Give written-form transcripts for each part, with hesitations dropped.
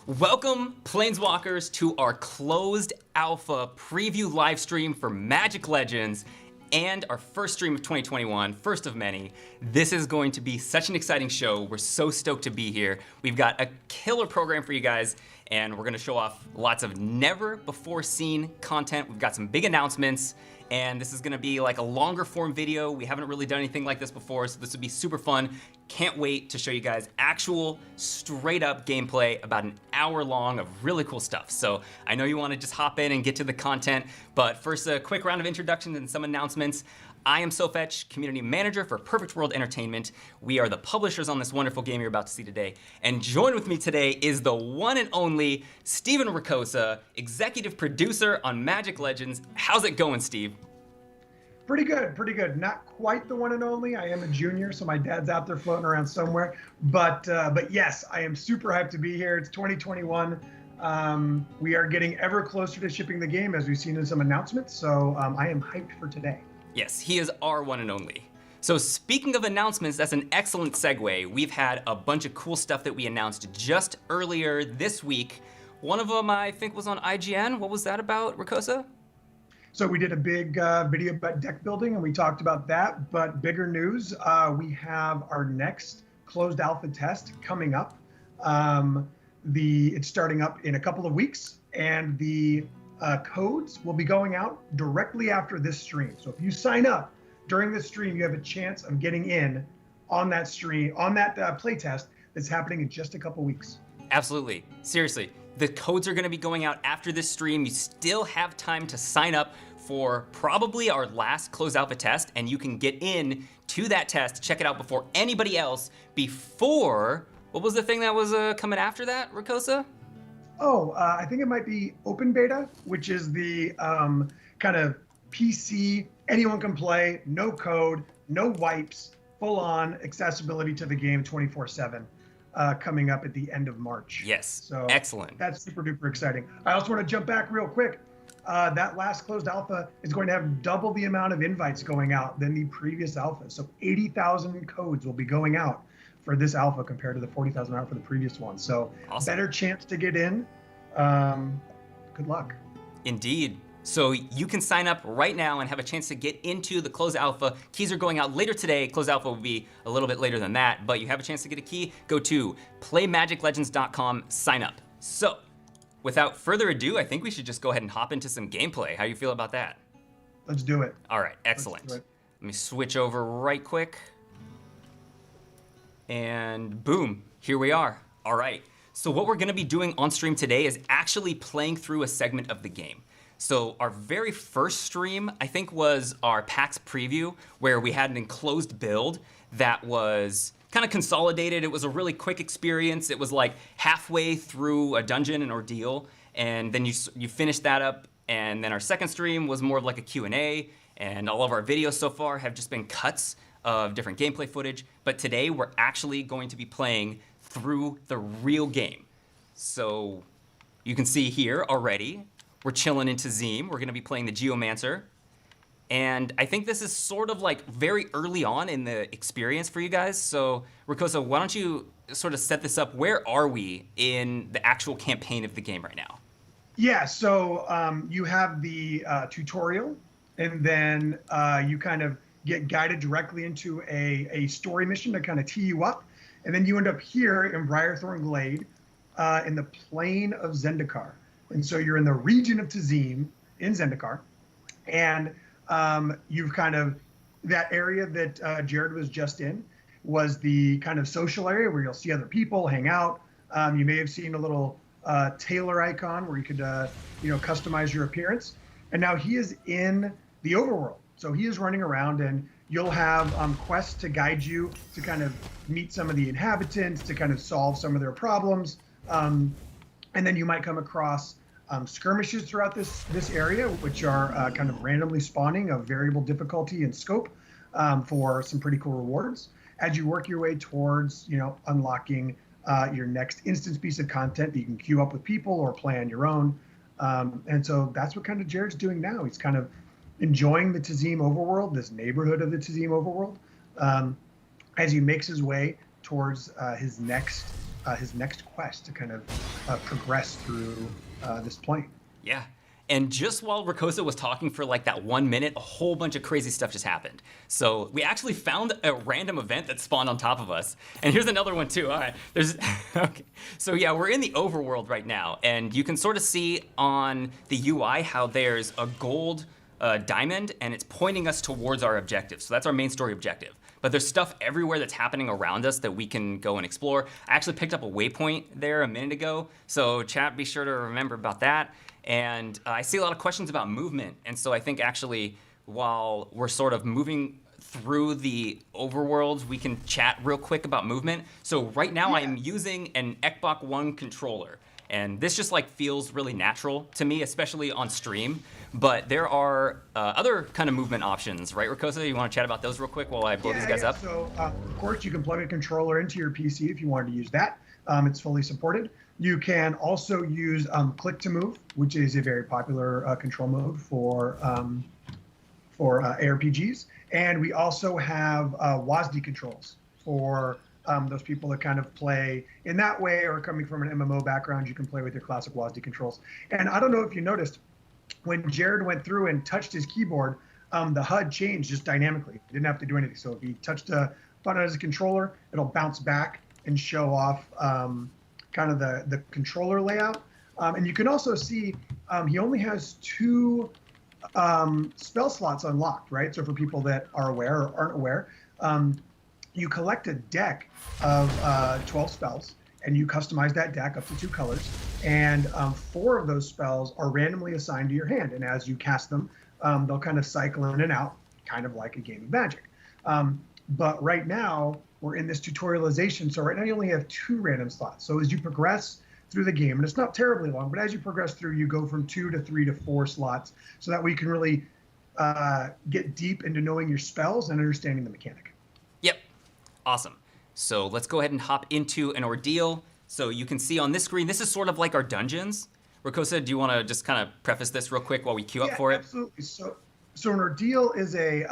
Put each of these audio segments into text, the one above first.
Welcome, Planeswalkers, to our closed alpha preview live stream for Magic Legends and our first stream of 2021, first of many. This is going to be such an exciting show. We're so stoked to be here. We've got a killer program for you guys, and we're gonna show off lots of never before seen content. We've got some big announcements, and this is gonna be like a longer form video. We haven't really done anything like this before, so this would be super fun. Can't wait to show you guys actual straight up gameplay, about an hour long of really cool stuff. So I know you wanna just hop in and get to the content, but first a quick round of introductions and some announcements. I am SoFech, Community Manager for Perfect World Entertainment. We are the publishers on this wonderful game you're about to see today. And joined with me today is the one and only Steven Ricossa, Executive Producer on Magic Legends. How's it going, Steve? Pretty good, pretty good. Not quite the one and only. I am a junior, so my dad's out there floating around somewhere. But yes, I am super hyped to be here. It's 2021. We are getting ever closer to shipping the game, as we've seen in some announcements. So I am hyped for today. Yes, he is our one and only. So speaking of announcements, that's an excellent segue. We've had a bunch of cool stuff that we announced just earlier this week. One of them, I think, was on IGN. What was that about, Ricossa? So we did a big video about deck building, and we talked about that. But bigger news, we have our next closed alpha test coming up. It's starting up in a couple of weeks, and the codes will be going out directly after this stream. So if you sign up during this stream, you have a chance of getting in on that stream, on that playtest that's happening in just a couple weeks. Absolutely. Seriously. The codes are going to be going out after this stream. You still have time to sign up for probably our last closed alpha test, and you can get in to that test, check it out before anybody else, before, what was the thing that was coming after that, Ricossa? Oh, I think it might be open beta, which is the kind of PC, anyone can play, no code, no wipes, full on accessibility to the game 24/7. Coming up at the end of March. Yes, so excellent. That's super duper exciting. I also want to jump back real quick. That last closed alpha is going to have double the amount of invites going out than the previous alpha. So 80,000 codes will be going out for this alpha compared to the 40,000 out for the previous one. So awesome. Better chance to get in. Good luck. Indeed. So you can sign up right now and have a chance to get into the closed alpha. Keys are going out later today. Closed alpha will be a little bit later than that, but you have a chance to get a key. Go to playmagiclegends.com, sign up. So without further ado, I think we should just go ahead and hop into some gameplay. How do you feel about that? Let's do it. All right, excellent. Let me switch over right quick. And boom, here we are. All right. So what we're gonna be doing on stream today is actually playing through a segment of the game. So our very first stream, I think, was our PAX preview, where we had an enclosed build that was kind of consolidated. It was a really quick experience. It was like halfway through a dungeon, an ordeal, and then you finished that up. And then our second stream was more of like a Q&A, and all of our videos so far have just been cuts of different gameplay footage. But today we're actually going to be playing through the real game. So you can see here already, we're chilling in Tazeem. We're gonna be playing the Geomancer. And I think this is sort of like very early on in the experience for you guys. So Ricossa, why don't you sort of set this up? Where are we in the actual campaign of the game right now? Yeah, so you have the tutorial, and then you kind of get guided directly into a story mission to kind of tee you up. And then you end up here in Briarthorn Glade in the plain of Zendikar. And so you're in the region of Tazeem in Zendikar, and you've kind of, that area that Jared was just in was the kind of social area where you'll see other people, hang out. You may have seen a little tailor icon where you could customize your appearance. And now he is in the overworld. So he is running around, and you'll have quests to guide you to kind of meet some of the inhabitants, to kind of solve some of their problems. And then you might come across skirmishes throughout this area, which are kind of randomly spawning of variable difficulty and scope for some pretty cool rewards as you work your way towards, unlocking your next instance piece of content that you can queue up with people or play on your own. And so that's what kind of Jared's doing now. He's kind of enjoying the Tazeem Overworld, this neighborhood of the Tazeem Overworld, as he makes his way towards his next his next quest to kind of progress through this plane. Yeah. And just while Ricossa was talking for like that 1 minute, a whole bunch of crazy stuff just happened. So we actually found a random event that spawned on top of us. And here's another one too. All right, okay. So yeah, we're in the overworld right now, and you can sort of see on the UI how there's a gold diamond, and it's pointing us towards our objective. So that's our main story objective. But there's stuff everywhere that's happening around us that we can go and explore. I actually picked up a waypoint there a minute ago, so chat, be sure to remember about that. And I see a lot of questions about movement, and so I think actually while we're sort of moving through the overworld, we can chat real quick about movement. So right now I'm using an Ekbok 1 controller, and this just like feels really natural to me, especially on stream. But there are other kind of movement options, right, Ricossa? You want to chat about those real quick while I blow these guys up? So of course you can plug a controller into your PC if you wanted to use that. It's fully supported. You can also use click to move, which is a very popular control mode for ARPGs. And we also have WASD controls for those people that kind of play in that way, or coming from an MMO background, you can play with your classic WASD controls. And I don't know if you noticed, when Jared went through and touched his keyboard, the HUD changed just dynamically. He didn't have to do anything. So if he touched a button as a controller, it'll bounce back and show off kind of the controller layout. And you can also see he only has 2 spell slots unlocked, right? So for people that are aware or aren't aware, you collect a deck of 12 spells, and you customize that deck up to 2 colors. And 4 of those spells are randomly assigned to your hand. And as you cast them, they'll kind of cycle in and out, kind of like a game of Magic. But right now, we're in this tutorialization. So right now you only have 2 random slots. So as you progress through the game, and it's not terribly long, but as you progress through, you go from 2 to 3 to 4 slots, so that we can really get deep into knowing your spells and understanding the mechanic. Yep, awesome. So let's go ahead and hop into an ordeal. So you can see on this screen, this is sort of like our dungeons. Ricossa, do you want to just kind of preface this real quick while we queue up for it? Absolutely. So an ordeal is a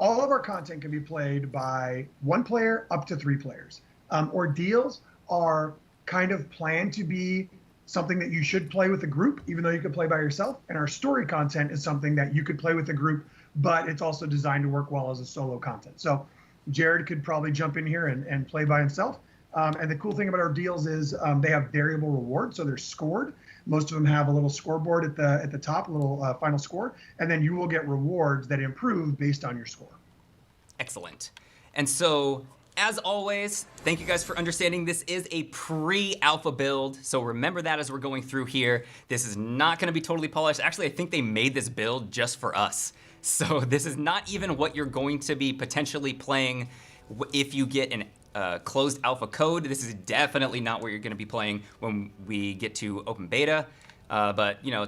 all of our content can be played by 1 player up to 3 players. Ordeals are kind of planned to be something that you should play with a group, even though you could play by yourself. And our story content is something that you could play with a group, but it's also designed to work well as a solo content. So Jared could probably jump in here and play by himself. And the cool thing about ordeals is they have variable rewards, so they're scored. Most of them have a little scoreboard at the top, a little final score, and then you will get rewards that improve based on your score. Excellent. And so, as always, thank you guys for understanding this is a pre-alpha build, so remember that as we're going through here. This is not going to be totally polished. Actually, I think they made this build just for us. So this is not even what you're going to be potentially playing if you get an closed alpha code. This is definitely not what you're going to be playing when we get to open beta. But you know,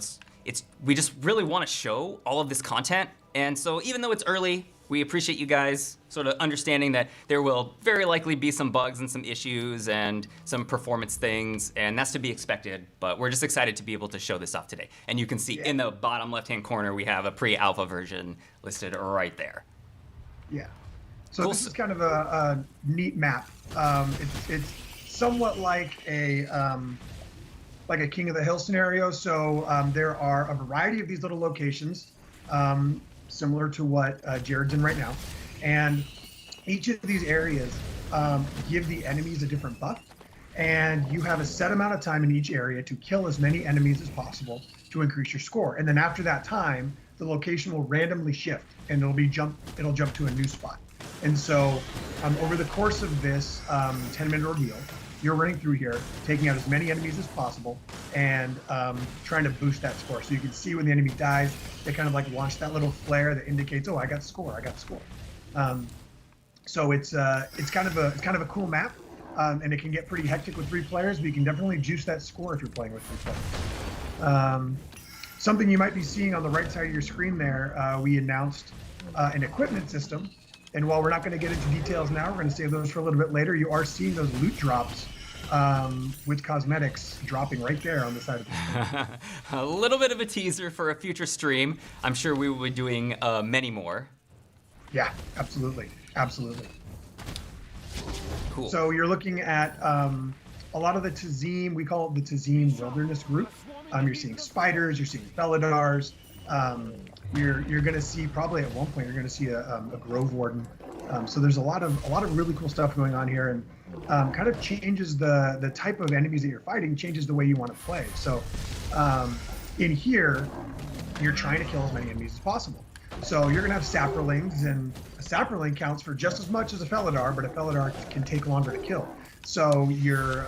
we just really want to show all of this content, and so even though it's early, we appreciate you guys sort of understanding that there will very likely be some bugs and some issues and some performance things, and that's to be expected, but we're just excited to be able to show this off today. And you can see in the bottom left-hand corner, we have a pre-alpha version listed right there. Yeah. So cool. This is kind of a neat map. It's somewhat like a King of the Hill scenario. So there are a variety of these little locations, similar to what Jared's in right now. And each of these areas give the enemies a different buff. And you have a set amount of time in each area to kill as many enemies as possible to increase your score. And then after that time, the location will randomly shift, and it'll jump to a new spot. And so over the course of this 10-minute ordeal, you're running through here, taking out as many enemies as possible, and trying to boost that score. So you can see when the enemy dies, they kind of like launch that little flare that indicates, oh, I got score, I got score. So it's kind of a cool map, and it can get pretty hectic with 3 players, but you can definitely juice that score if you're playing with 3 players. Something you might be seeing on the right side of your screen there, we announced an equipment system. And while we're not going to get into details now, we're going to save those for a little bit later. You are seeing those loot drops with cosmetics dropping right there on the side of the screen. A little bit of a teaser for a future stream. I'm sure we will be doing many more. Yeah, absolutely. Absolutely. Cool. So you're looking at a lot of the Tazeem, we call it the Tazeem Wilderness group. You're seeing spiders, you're seeing Felidars. You're going to see, probably at one point, you're going to see a Grove Warden. So there's a lot of really cool stuff going on here, and kind of changes the type of enemies that you're fighting, changes the way you want to play. So in here, you're trying to kill as many enemies as possible. So you're going to have Saprolings, and a Saproling counts for just as much as a Felidar, but a Felidar can take longer to kill. So you're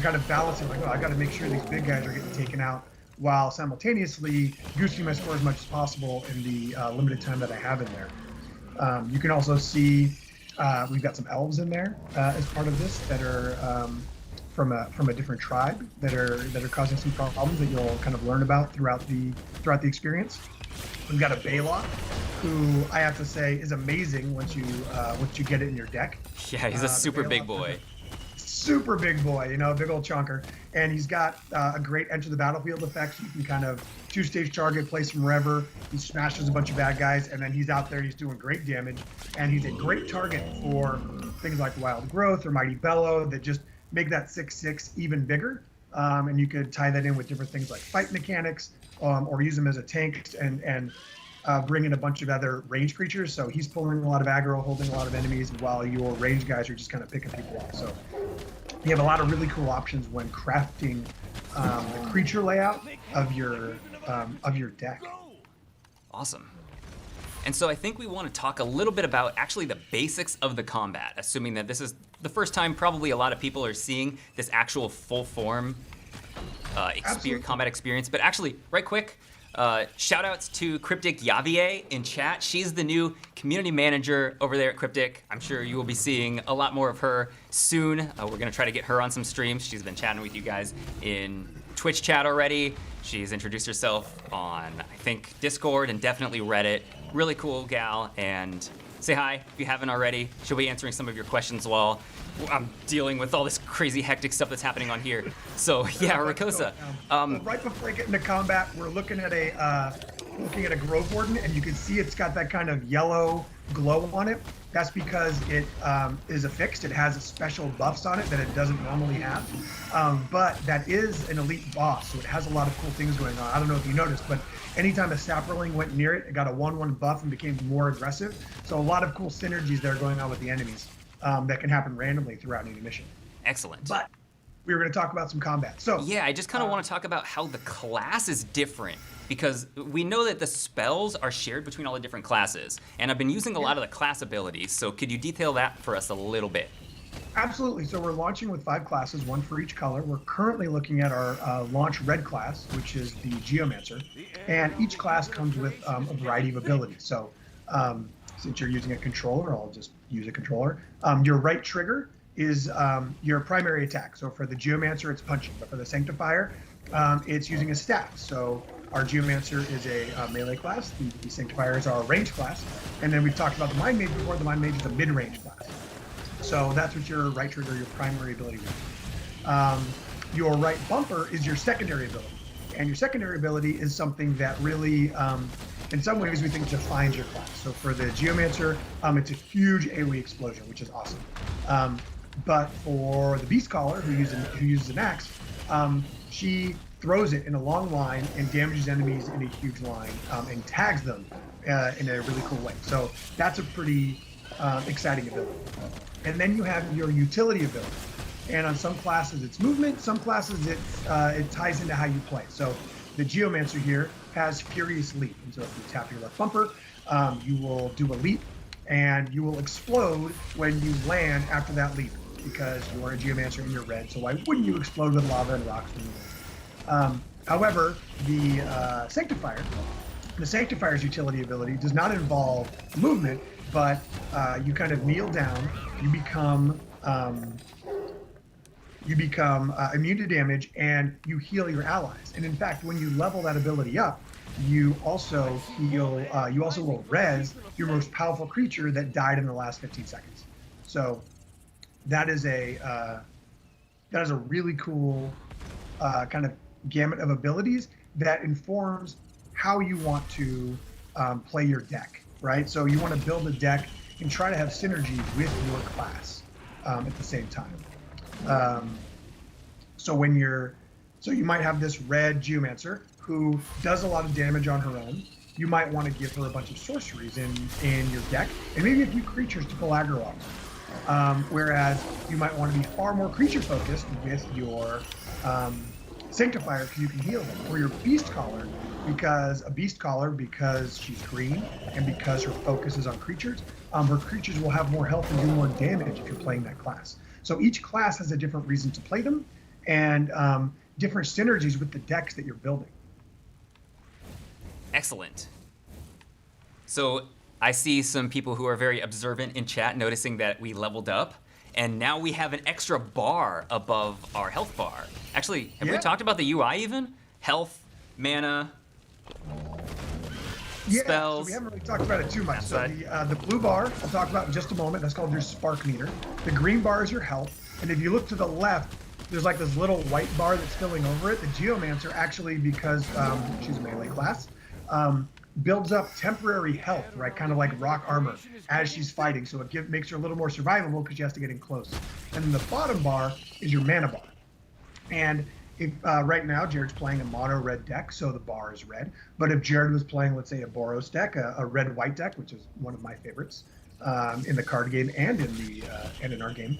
kind of balancing, like, oh, I got to make sure these big guys are getting taken out, while simultaneously boosting my score as much as possible in the limited time that I have in there. You can also see we've got some elves in there as part of this that are from a different tribe that are causing some problems that you'll kind of learn about throughout the experience. We've got a Baylock, who I have to say is amazing once you get it in your deck. Yeah, he's a super big boy. Super big boy, a big old chunker, and he's got a great enter the battlefield effect. So you can kind of two-stage target, place him wherever. He smashes a bunch of bad guys, and then he's out there. He's doing great damage, and he's a great target for things like Wild Growth or Mighty Bellow that just make that 6/6 even bigger. And you could tie that in with different things like fight mechanics, or use him as a tank and bring in a bunch of other range creatures. So he's pulling a lot of aggro, holding a lot of enemies, while your range guys are just kind of picking people off. So you have a lot of really cool options when crafting the creature layout of your deck. Awesome. And so I think we want to talk a little bit about actually the basics of the combat, assuming that this is the first time probably a lot of people are seeing this actual full form combat experience. But actually, right quick, shout outs to Cryptic Yavier in chat. She's the new community manager over there at Cryptic. I'm sure you will be seeing a lot more of her soon. We're gonna try to get her on some streams. She's been chatting with you guys in Twitch chat already. She's introduced herself on, I think, Discord and definitely Reddit. Really cool gal, and say hi if you haven't already. She'll be answering some of your questions while I'm dealing with all this crazy hectic stuff that's happening on here. So yeah, Ricossa. Right before I get into combat, we're looking at a Grove Warden, and you can see it's got that kind of yellow glow on it. That's because it is affixed. It has special buffs on it that it doesn't normally have. But that is an elite boss, so it has a lot of cool things going on. I don't know if you noticed, but anytime a Saproling went near it, it got a 1/1 buff and became more aggressive. So a lot of cool synergies that are going on with the enemies that can happen randomly throughout any mission. Excellent. But we were going to talk about some combat. So yeah, I just kind of want to talk about how the class is different, because we know that the spells are shared between all the different classes, and I've been using a lot of the class abilities. So could you detail that for us a little bit? Absolutely. So we're launching with 5 classes, 1 for each color. We're currently looking at our launch red class, which is the Geomancer, and each class comes with a variety of abilities. So since you're using a controller, I'll just use a controller. Your right trigger is your primary attack. So for the Geomancer, it's punching, but for the Sanctifier, it's using a staff. So our Geomancer is a melee class, the Sanctifier is our range class, and then we've talked about the Mind Mage before. The Mind Mage is a mid-range class. So that's what your right trigger, your primary ability is. Your right bumper is your secondary ability, and your secondary ability is something that really, in some ways, we think defines your class. So for the Geomancer, it's a huge AoE explosion, which is awesome. But for the Beast Caller, who uses an axe, she throws it in a long line and damages enemies in a huge line, and tags them in a really cool way. So that's a pretty exciting ability. And then you have your utility ability. And on some classes it's movement, some classes it ties into how you play. So the Geomancer here has Furious Leap. And so if you tap your left bumper, you will do a leap, and you will explode when you land after that leap, because you are a Geomancer and you're red, so why wouldn't you explode with lava and rocks when you land? However, the Sanctifier's utility ability does not involve movement, but you kind of kneel down, you become immune to damage, and you heal your allies. And in fact, when you level that ability up, you also heal. You also will res your most powerful creature that died in the last 15 seconds. So that is a really cool kind of gamut of abilities that informs how you want to play your deck, right? So you want to build a deck and try to have synergy with your class. at the same time. So you might have this red Geomancer who does a lot of damage on her own. You might want to give her a bunch of sorceries in your deck, and maybe a few creatures to pull aggro off. Whereas you might want to be far more creature focused with your Sanctifier, because you can heal them, or your Beast Caller, because she's green and because her focus is on creatures, her creatures will have more health and do more damage if you're playing that class. So each class has a different reason to play them, and different synergies with the decks that you're building. Excellent. So I see some people who are very observant in chat noticing that we leveled up, and now we have an extra bar above our health bar. Actually, have we talked about the UI even? Health, mana, spells. So we haven't really talked about it too much. So the blue bar, I'll talk about in just a moment. That's called your spark meter. The green bar is your health. And if you look to the left, there's like this little white bar that's filling over it. The Geomancer, actually, because she's a melee class, builds up temporary health, right? Kind of like rock armor as she's fighting. So it makes her a little more survivable because she has to get in close. And then the bottom bar is your mana bar. And if right now Jared's playing a mono red deck, so the bar is red. But if Jared was playing, let's say, a Boros deck, a red-white deck, which is one of my favorites in the card game and in our game,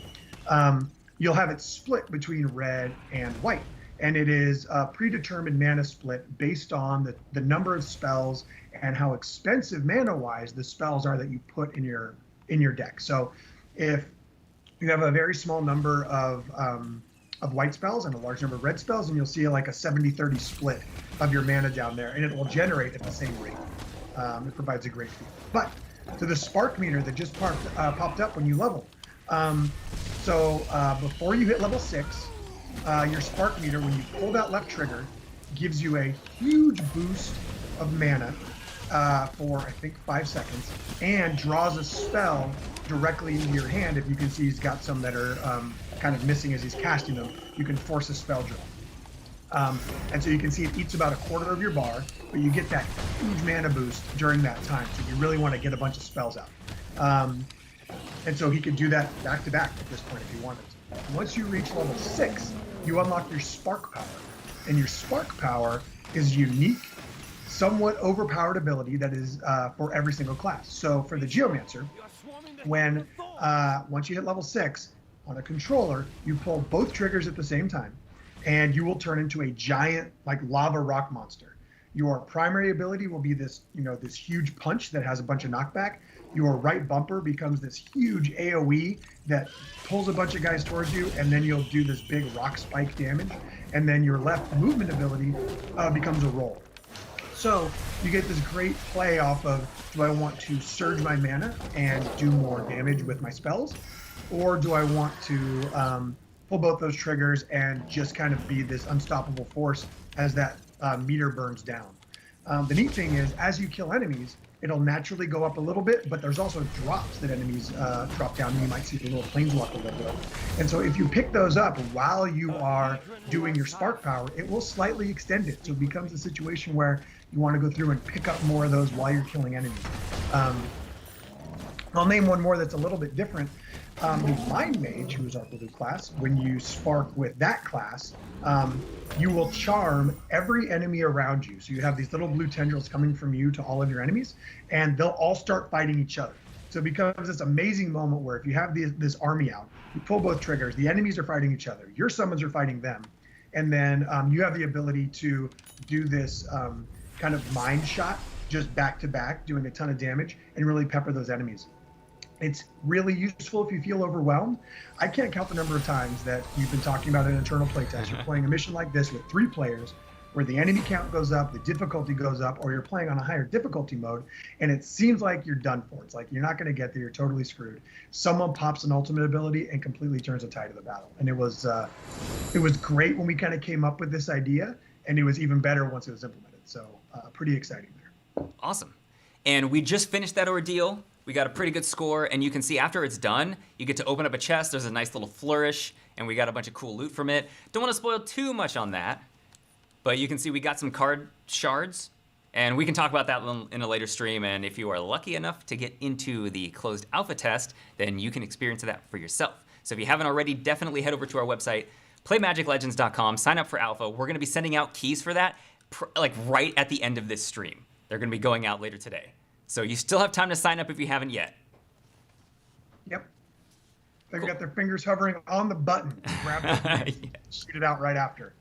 you'll have it split between red and white. And it is a predetermined mana split based on the number of spells and how expensive mana-wise the spells are that you put in your deck. So if you have a very small number of white spells and a large number of red spells, and you'll see like a 70-30 split of your mana down there, and it will generate at the same rate. It provides a great feel. But to the spark meter that just popped up when you level. Before you hit level 6, your spark meter, when you pull that left trigger, gives you a huge boost of mana for, I think, 5 seconds, and draws a spell directly into your hand. If you can see, he's got some that are kind of missing as he's casting them. You can force a spell draw. And so you can see it eats about a quarter of your bar, but you get that huge mana boost during that time. So you really want to get a bunch of spells out. And so he could do that back to back at this point if you wanted to. Once you reach level 6, you unlock your spark power. And your spark power is unique, somewhat overpowered ability that is for every single class. So for the Geomancer, once you hit level 6, on a controller, you pull both triggers at the same time, and you will turn into a giant, like, lava rock monster. Your primary ability will be this huge punch that has a bunch of knockback. Your right bumper becomes this huge AoE that pulls a bunch of guys towards you, and then you'll do this big rock spike damage. And then your left movement ability becomes a roll. So you get this great play off of, do I want to surge my mana and do more damage with my spells? Or do I want to pull both those triggers and just kind of be this unstoppable force as that meter burns down? The neat thing is, as you kill enemies, it'll naturally go up a little bit, but there's also drops that enemies drop down, and you might see the little planeswalker logo. And so if you pick those up while you are doing your spark power, it will slightly extend it. So it becomes a situation where you want to go through and pick up more of those while you're killing enemies. I'll name one more that's a little bit different. The Mind Mage, who is our blue class, when you spark with that class, you will charm every enemy around you. So you have these little blue tendrils coming from you to all of your enemies, and they'll all start fighting each other. So it becomes this amazing moment where if you have this army out, you pull both triggers, the enemies are fighting each other, your summons are fighting them, and then you have the ability to do this kind of mind shot, just back to back, doing a ton of damage, and really pepper those enemies. It's really useful if you feel overwhelmed. I can't count the number of times that you've been talking about an internal playtest. You're playing a mission like this with 3 players where the enemy count goes up, the difficulty goes up, or you're playing on a higher difficulty mode, and it seems like you're done for. It's like you're not going to get there, you're totally screwed. Someone pops an ultimate ability and completely turns the tide of the battle. And it was great when we kind of came up with this idea, and it was even better once it was implemented. So pretty exciting there. Awesome. And we just finished that ordeal. We got a pretty good score, and you can see after it's done, you get to open up a chest. There's a nice little flourish, and we got a bunch of cool loot from it. Don't want to spoil too much on that, but you can see we got some card shards, and we can talk about that in a later stream. And if you are lucky enough to get into the closed alpha test, then you can experience that for yourself. So if you haven't already, definitely head over to our website, playmagiclegends.com, sign up for Alpha. We're going to be sending out keys for that like right at the end of this stream. They're going to be going out later today. So you still have time to sign up if you haven't yet. Yep. They've got their fingers hovering on the button. Grab it, shoot it out right after.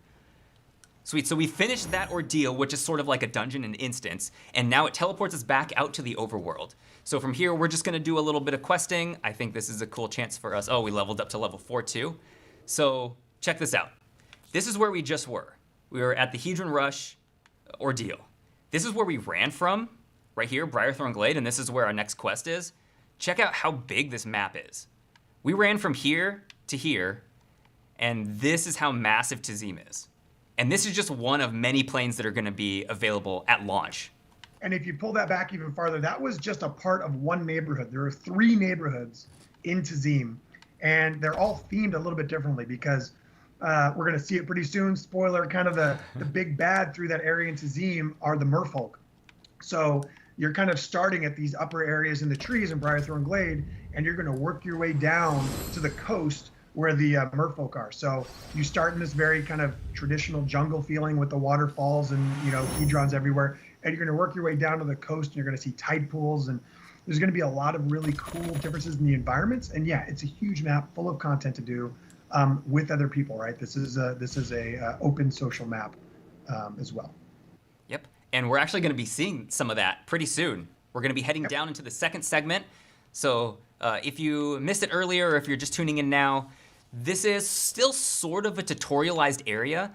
Sweet, so we finished that ordeal, which is sort of like a dungeon and instance, and now it teleports us back out to the overworld. So from here, we're just gonna do a little bit of questing. I think this is a cool chance for us. Oh, we leveled up to level 4 too. So check this out. This is where we just were. We were at the Hedron Rush ordeal. This is where we ran from, right here, Briarthorn Glade, and this is where our next quest is. Check out how big this map is. We ran from here to here, and this is how massive Tazeem is. And this is just one of many planes that are going to be available at launch. And if you pull that back even farther, that was just a part of one neighborhood. There are 3 neighborhoods in Tazeem, and they're all themed a little bit differently because we're going to see it pretty soon. Spoiler, kind of the big bad through that area in Tazeem are the merfolk. So you're kind of starting at these upper areas in the trees in Briarthorn Glade, and you're going to work your way down to the coast where the merfolk are. So you start in this very kind of traditional jungle feeling with the waterfalls and, you know, hedrons everywhere. And you're going to work your way down to the coast, and you're going to see tide pools. And there's going to be a lot of really cool differences in the environments. And yeah, it's a huge map full of content to do with other people, right? This is a open social map as well. Yep. And we're actually going to be seeing some of that pretty soon. We're going to be heading down into the second segment. So if you missed it earlier, or if you're just tuning in now, this is still sort of a tutorialized area,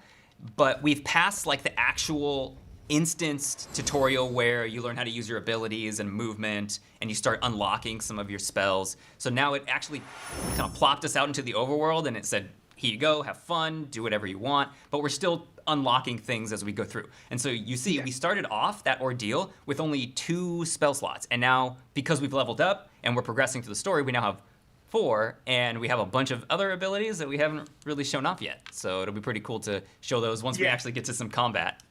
but we've passed like the actual instanced tutorial where you learn how to use your abilities and movement, and you start unlocking some of your spells. So now it actually kind of plopped us out into the overworld, and it said, here you go, have fun, do whatever you want, but we're still unlocking things as we go through. And so you see, we started off that ordeal with only 2 spell slots, and now because we've leveled up and we're progressing through the story, we now have 4, and we have a bunch of other abilities that we haven't really shown off yet. So it'll be pretty cool to show those once we actually get to some combat.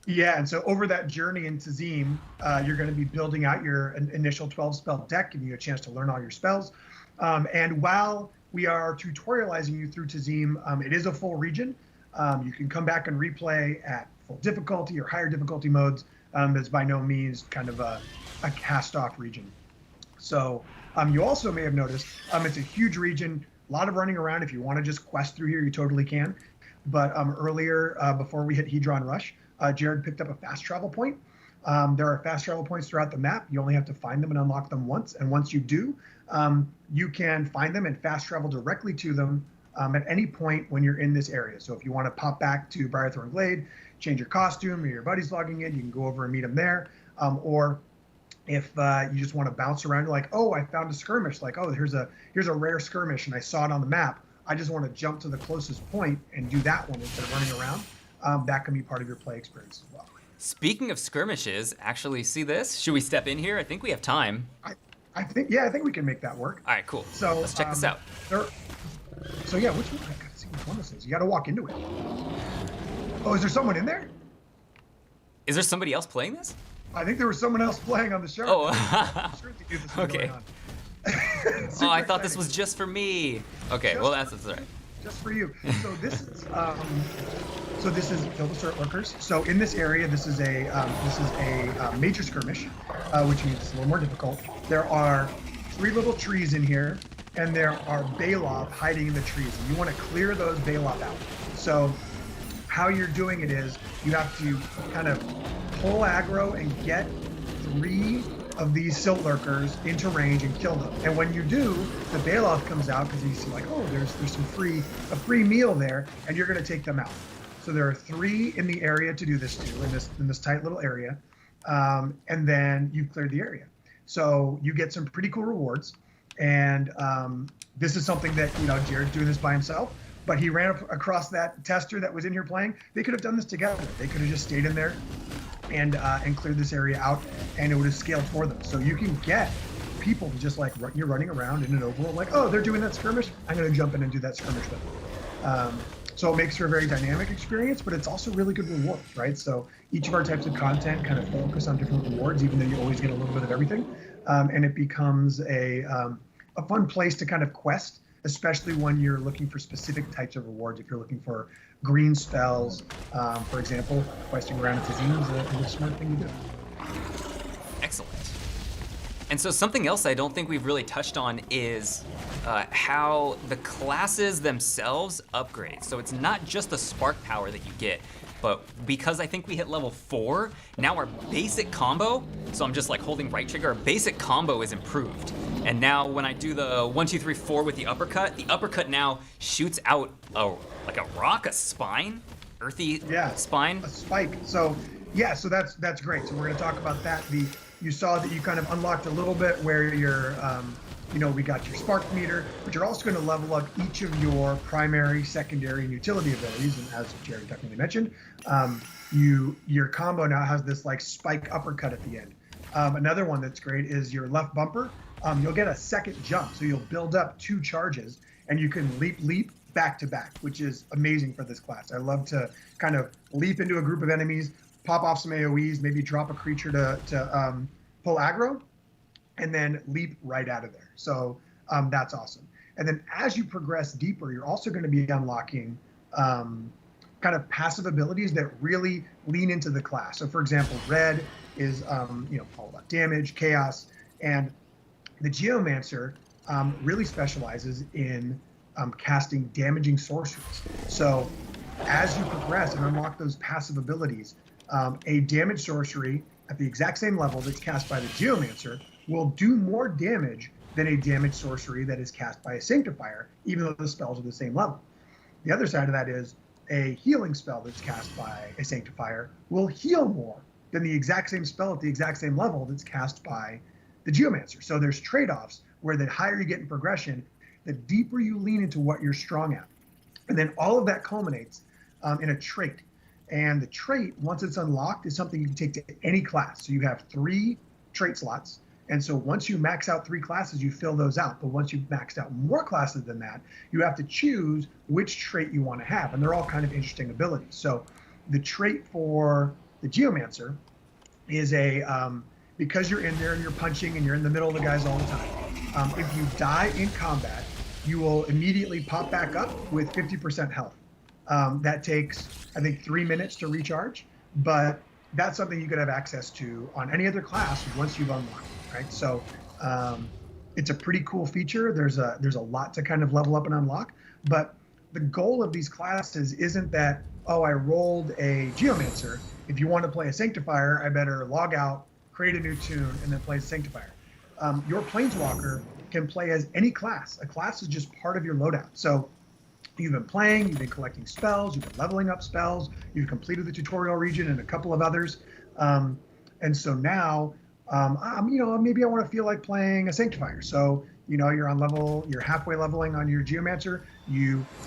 Yeah, and so over that journey in Tazeem, you're going to be building out your initial 12 spell deck, giving you a chance to learn all your spells. And while we are tutorializing you through Tazeem, it is a full region. You can come back and replay at full difficulty or higher difficulty modes. That's by no means kind of a cast-off region. So you also may have noticed it's a huge region, a lot of running around. If you want to just quest through here, you totally can. But earlier, before we hit Hedron Rush, Jared picked up a fast travel point. There are fast travel points throughout the map. You only have to find them and unlock them once. And once you do, you can find them and fast travel directly to them at any point when you're in this area. So if you want to pop back to Briarthorn Glade, change your costume, or your buddy's logging in, you can go over and meet them there. Or if you just want to bounce around, you're like, oh, I found a skirmish. Like, oh, here's a rare skirmish, and I saw it on the map. I just want to jump to the closest point and do that one instead of running around. That can be part of your play experience as well. Speaking of skirmishes, actually, see this? Should we step in here? I think we have time. I think we can make that work. All right, cool. So let's check this out. So yeah, which one? I gotta see which one this is. You gotta walk into it. Oh, is there someone in there? Is there somebody else playing this? I think there was someone else playing on the show. Oh, okay. Oh, I thought this was just for me. Okay, well that's all right. Just for you. So this is Kill the Start Lurkers. So in this area, this is a major skirmish, which means it's a little more difficult. There are 3 little trees in here, and there are Baloth hiding in the trees. And you want to clear those Baloth out. So how you're doing it is you have to kind of pull aggro and get 3 of these silt lurkers into range and kill them. And when you do, the Baloth comes out because you see like, oh, there's some a free meal there, and you're going to take them out. So there are 3 in the area to do this to, in this tight little area, and then you've cleared the area. So you get some pretty cool rewards, and this is something that, you know, Jared's doing this by himself, but he ran across that tester that was in here playing. They could have done this together. They could have just stayed in there and cleared this area out, and it would have scaled for them. So you can get people to just like, you're running around in an overworld, like, oh, they're doing that skirmish, I'm going to jump in and do that skirmish with them. So it makes for a very dynamic experience, but it's also really good rewards, right? So each of our types of content kind of focus on different rewards, even though you always get a little bit of everything. And it becomes a fun place to kind of quest especially when you're looking for specific types of rewards. If you're looking for green spells, for example, questing around a Tazeem is a smart thing to do. Excellent. And so something else I don't think we've really touched on is how the classes themselves upgrade. So it's not just the spark power that you get, but because I think we hit level 4, now our basic combo, so I'm just like holding right trigger, our basic combo is improved. And now when I do the 1, 2, 3, 4 with the uppercut now shoots out like a rock, a spine, earthy spine. A spike. So yeah, so that's great. So we're gonna talk about that. You saw that you kind of unlocked a little bit where you're, we got your spark meter, but you're also going to level up each of your primary, secondary, and utility abilities. And as Jared definitely mentioned, your combo now has this like spike uppercut at the end. Another one that's great is your left bumper. You'll get a second jump, so you'll build up 2 charges, and you can leap back to back, which is amazing for this class. I love to kind of leap into a group of enemies, pop off some AoEs, maybe drop a creature to pull aggro, and then leap right out of there. So that's awesome. And then as you progress deeper, you're also going to be unlocking kind of passive abilities that really lean into the class. So for example, red is all about damage, chaos, and the Geomancer really specializes in casting damaging sorceries. So as you progress and unlock those passive abilities, a damage sorcery at the exact same level that's cast by the Geomancer will do more damage than a damage sorcery that is cast by a Sanctifier, even though the spells are the same level. The other side of that is a healing spell that's cast by a Sanctifier will heal more than the exact same spell at the exact same level that's cast by the Geomancer. So there's trade-offs where the higher you get in progression, the deeper you lean into what you're strong at. And then all of that culminates in a trait. And the trait, once it's unlocked, is something you can take to any class. So you have 3 trait slots. And so once you max out 3 classes, you fill those out. But once you've maxed out more classes than that, you have to choose which trait you want to have. And they're all kind of interesting abilities. So the trait for the Geomancer is because you're in there and you're punching and you're in the middle of the guys all the time, if you die in combat, you will immediately pop back up with 50% health. That takes, I think, 3 minutes to recharge, but that's something you could have access to on any other class once you've unlocked it, right? So it's a pretty cool feature. There's a lot to kind of level up and unlock, but the goal of these classes isn't that, oh, I rolled a Geomancer. If you want to play a Sanctifier, I better log out, create a new tune, and then play a Sanctifier. Your Planeswalker can play as any class. A class is just part of your loadout. So you've been playing, you've been collecting spells, you've been leveling up spells, you've completed the tutorial region and a couple of others. And so now, maybe I want to feel like playing a Sanctifier. So, you're halfway leveling on your Geomancer,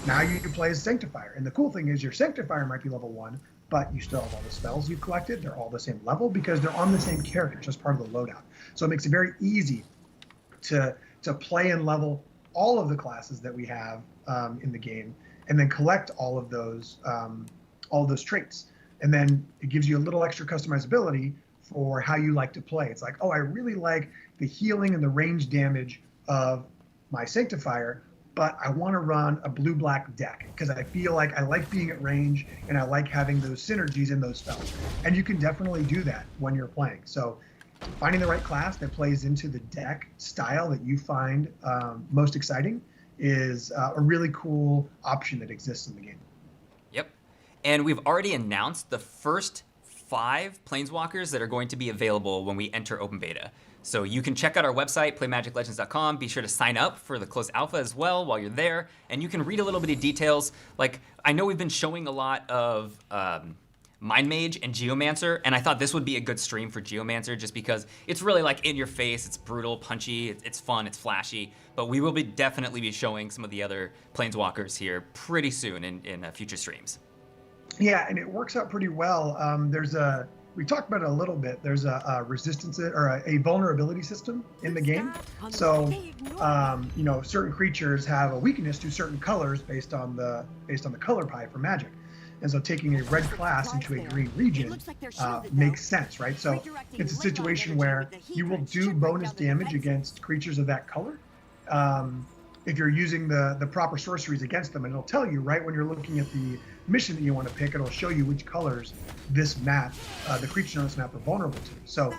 now you can play as a Sanctifier. And the cool thing is your Sanctifier might be level 1, but you still have all the spells you've collected. They're all the same level because they're on the same character, just part of the loadout. So it makes it very easy to play and level all of the classes that we have in the game, and then collect all of those traits. And then it gives you a little extra customizability for how you like to play. It's like, oh, I really like the healing and the range damage of my Sanctifier, but I want to run a blue-black deck because I feel like I like being at range and I like having those synergies in those spells. And you can definitely do that when you're playing. So finding the right class that plays into the deck style that you find most exciting is a really cool option that exists in the game. Yep. And we've already announced the first 5 Planeswalkers that are going to be available when we enter open beta. So you can check out our website, playmagiclegends.com. Be sure to sign up for the closed alpha as well while you're there. And you can read a little bit of details. Like, I know we've been showing a lot of Mind Mage and Geomancer, and I thought this would be a good stream for Geomancer just because it's really like in your face, it's brutal, punchy, it's fun, it's flashy. But we will definitely be showing some of the other Planeswalkers here pretty soon in future streams. Yeah, and it works out pretty well. We talked about it a little bit. There's a resistance or a vulnerability system in the game. So, certain creatures have a weakness to certain colors based on the color pie for Magic. And so taking a red class into a green region makes sense, right? So it's a situation where you will do bonus damage against creatures of that color, if you're using the proper sorceries against them, and it'll tell you right when you're looking at the mission that you want to pick. It'll show you which colors this map, the creatures on this map, are vulnerable to. So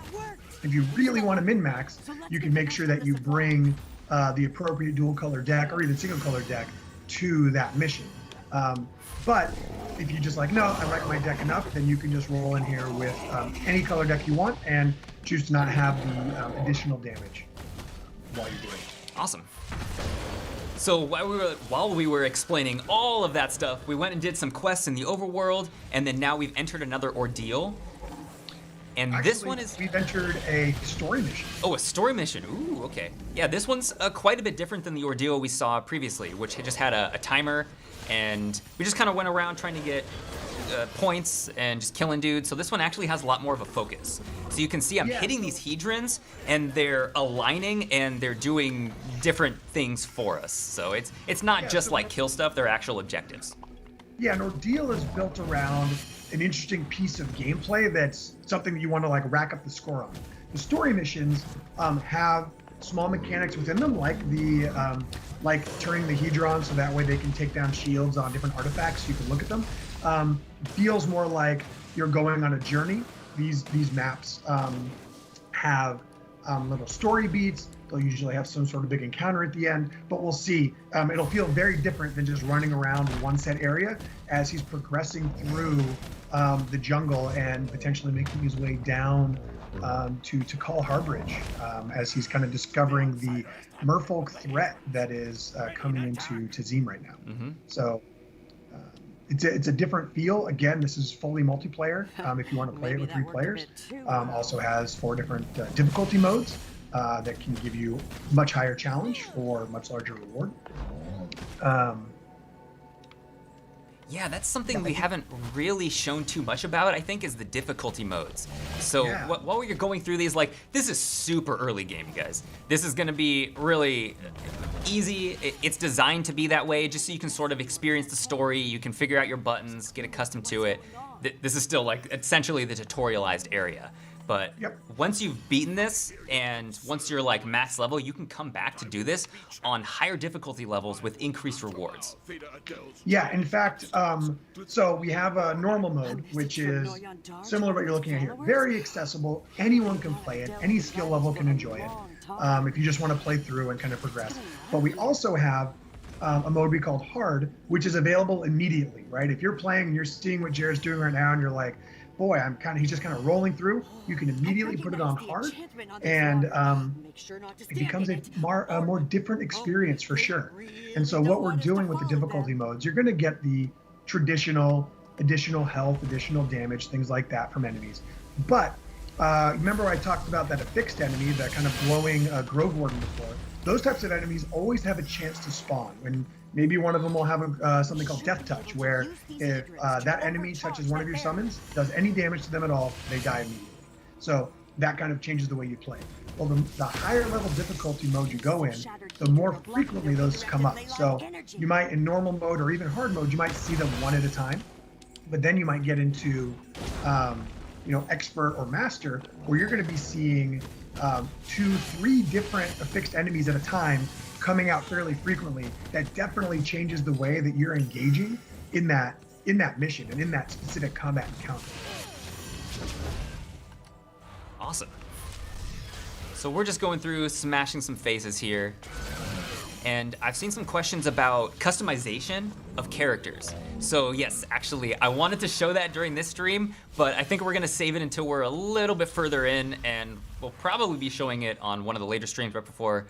if you really want to min-max, you can make sure that you bring the appropriate dual color deck or even single color deck to that mission. But if you just like, no, I like my deck enough, then you can just roll in here with any color deck you want and choose to not have the additional damage while you're doing it. Awesome. So while we were explaining all of that stuff, we went and did some quests in the overworld, and then now we've entered another ordeal. And actually, this one is... we've entered a story mission. Oh, a story mission. Ooh, okay. Yeah, this one's quite a bit different than the ordeal we saw previously, which just had a timer, and we just kind of went around trying to get points and just killing dudes. So this one actually has a lot more of a focus. So you can see I'm hitting these Hedrons, and they're aligning, and they're doing different things for us. So it's not just like kill stuff, they're actual objectives. Yeah, an ordeal is built around an interesting piece of gameplay that's something that you want to like rack up the score on. The story missions have small mechanics within them, like the like turning the Hedron so that way they can take down shields on different artifacts. So you can look at them. Feels more like you're going on a journey. These maps have little story beats. They'll usually have some sort of big encounter at the end, but we'll see. It'll feel very different than just running around one set area as he's progressing through the jungle and potentially making his way down to Call Harbridge as he's kind of discovering the merfolk threat that is coming into Tazeem right now. Mm-hmm. So it's a different feel. Again, this is fully multiplayer if you want to play it with 3 players. Also has 4 different difficulty modes that can give you much higher challenge or much larger reward. Yeah, that's something we haven't really shown too much about, I think, is the difficulty modes. So while you're going through these, like, this is super early game, guys. This is gonna be really easy. It's designed to be that way, just so you can sort of experience the story, you can figure out your buttons, get accustomed to it. This is still, like, essentially the tutorialized area. But once you've beaten this, and once you're like max level, you can come back to do this on higher difficulty levels with increased rewards. Yeah, in fact, so we have a normal mode, which is similar to what you're looking at here. Very accessible, anyone can play it, any skill level can enjoy it, if you just want to play through and kind of progress. But we also have a mode we call Hard, which is available immediately, right? If you're playing and you're seeing what Jared's doing right now and you're like, boy, he's just kind of rolling through, you can immediately put it on Hard, and it becomes a more different experience for sure. And so what we're doing with the difficulty modes, you're going to get the traditional additional health, additional damage, things like that from enemies. But remember I talked about that affixed enemy, that kind of glowing Grove Warden before? Those types of enemies always have a chance to spawn. When maybe one of them will have something called Death Touch, where if that enemy touches one of your summons, does any damage to them at all, they die immediately. So that kind of changes the way you play. Well, the higher level difficulty mode you go in, the more frequently those come up. So you might, in normal mode or even hard mode, you might see them one at a time, but then you might get into expert or master, where you're going to be seeing 2-3 different affixed enemies at a time coming out fairly frequently. That definitely changes the way that you're engaging in that mission and in that specific combat encounter. Awesome. So we're just going through smashing some faces here, and I've seen some questions about customization of characters. So yes, actually, I wanted to show that during this stream, but I think we're gonna save it until we're a little bit further in, and we'll probably be showing it on one of the later streams right before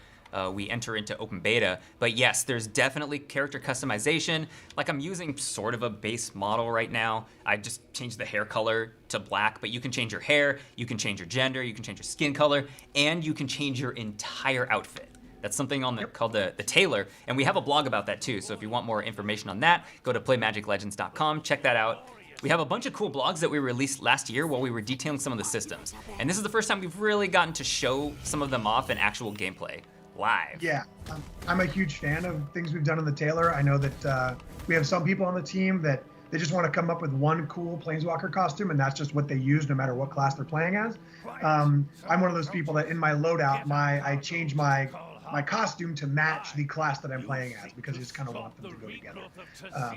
we enter into open beta. But yes, there's definitely character customization. Like, I'm using sort of a base model right now. I just changed the hair color to black, but you can change your hair, you can change your gender, you can change your skin color, and you can change your entire outfit. That's something on called the tailor, and we have a blog about that too. So if you want more information on that, go to playmagiclegends.com, check that out. We have a bunch of cool blogs that we released last year while we were detailing some of the systems. And this is the first time we've really gotten to show some of them off in actual gameplay live. Yeah, I'm a huge fan of things we've done in the tailor. I know that we have some people on the team that they just want to come up with one cool Planeswalker costume, and that's just what they use no matter what class they're playing as. I'm one of those people that in my loadout, I change my my costume to match the class that I'm playing as, because I just kind of want them to go together.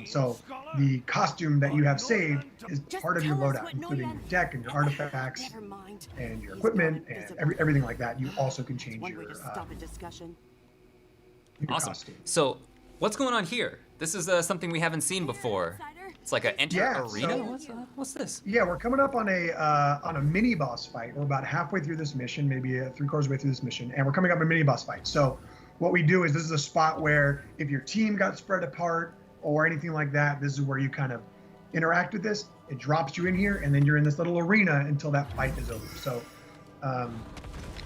So the costume that you have saved is part of your loadout, including your deck and your artifacts and your equipment and everything like that. You also can change your Awesome. costume. So what's going on here? This is something we haven't seen before. It's like an enter arena? So, what's this? Yeah, we're coming up on a mini boss fight. We're about halfway through this mission, maybe 3/4 way through this mission, and we're coming up on a mini boss fight. So what we do is, this is a spot where if your team got spread apart or anything like that, this is where you kind of interact with this. It drops you in here, and then you're in this little arena until that fight is over. So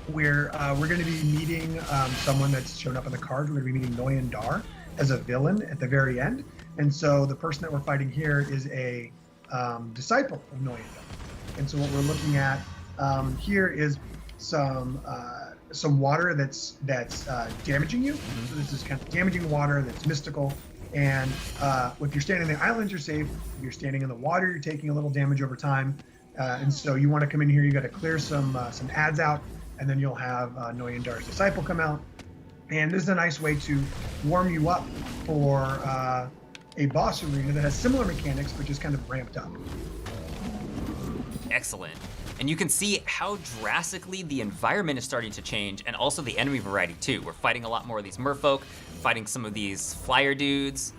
we're going to be meeting someone that's shown up in the cards. We're going to be meeting Noyan Dar as a villain at the very end. And so the person that we're fighting here is a disciple of Noyan Dar. And so what we're looking at here is some water that's damaging you. So this is kind of damaging water that's mystical. And if you're standing on the island, you're safe. If you're standing in the water, you're taking a little damage over time. And so you want to come in here. You got to clear some ads out, and then you'll have Noyan Dar's disciple come out. And this is a nice way to warm you up for a boss arena that has similar mechanics, but just kind of ramped up. Excellent. And you can see how drastically the environment is starting to change, and also the enemy variety too. We're fighting a lot more of these merfolk, fighting some of these flyer dudes.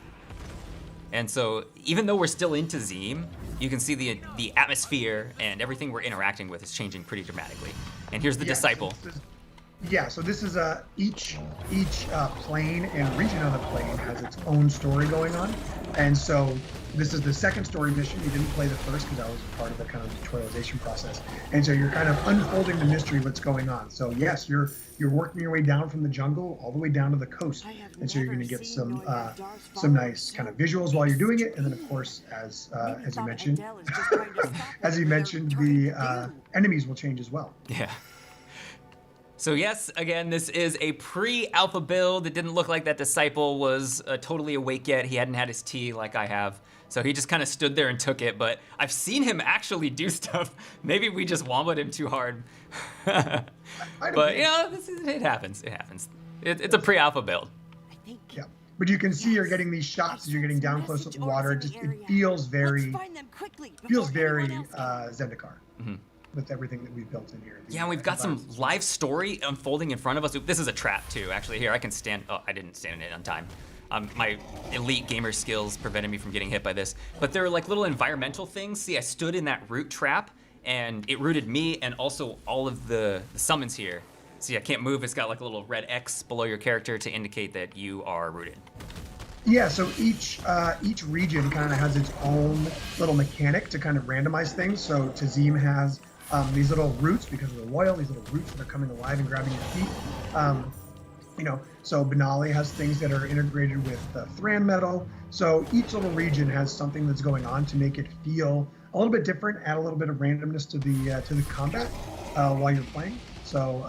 And so even though we're still in Tazeem, you can see the atmosphere and everything we're interacting with is changing pretty dramatically. And here's the disciple. So this is each plane and region of the plane has its own story going on, and so this is the second story mission. You didn't play the first because that was part of the kind of tutorialization process, and so you're kind of unfolding the mystery of what's going on. So yes, you're working your way down from the jungle all the way down to the coast, and so you're going to get some nice kind of visuals while you're doing it, and then of course, as you mentioned, the enemies will change as well. Yeah. So yes, again, this is a pre-alpha build. It didn't look like that disciple was totally awake yet. He hadn't had his tea like I have. So he just kind of stood there and took it, but I've seen him actually do stuff. Maybe we just womboed him too hard. But you know, it happens, it happens. It's a pre-alpha build. Yeah, but you can see you're getting these shots as you're getting down close to the water. It feels very Zendikar. Mm-hmm. With everything that we've built in here. Yeah, and we've got some live story unfolding in front of us. This is a trap too, actually. Here, I can stand, oh, I didn't stand in it on time. My elite gamer skills prevented me from getting hit by this. But there are like little environmental things. See, I stood in that root trap and it rooted me and also all of the summons here. See, I can't move. It's got like a little red X below your character to indicate that you are rooted. Yeah, so each region kind of has its own little mechanic to kind of randomize things. So Tazeem has these little roots because of the oil, these little roots that are coming alive and grabbing your feet. So Benali has things that are integrated with Thran metal. So each little region has something that's going on to make it feel a little bit different, add a little bit of randomness to the combat while you're playing. So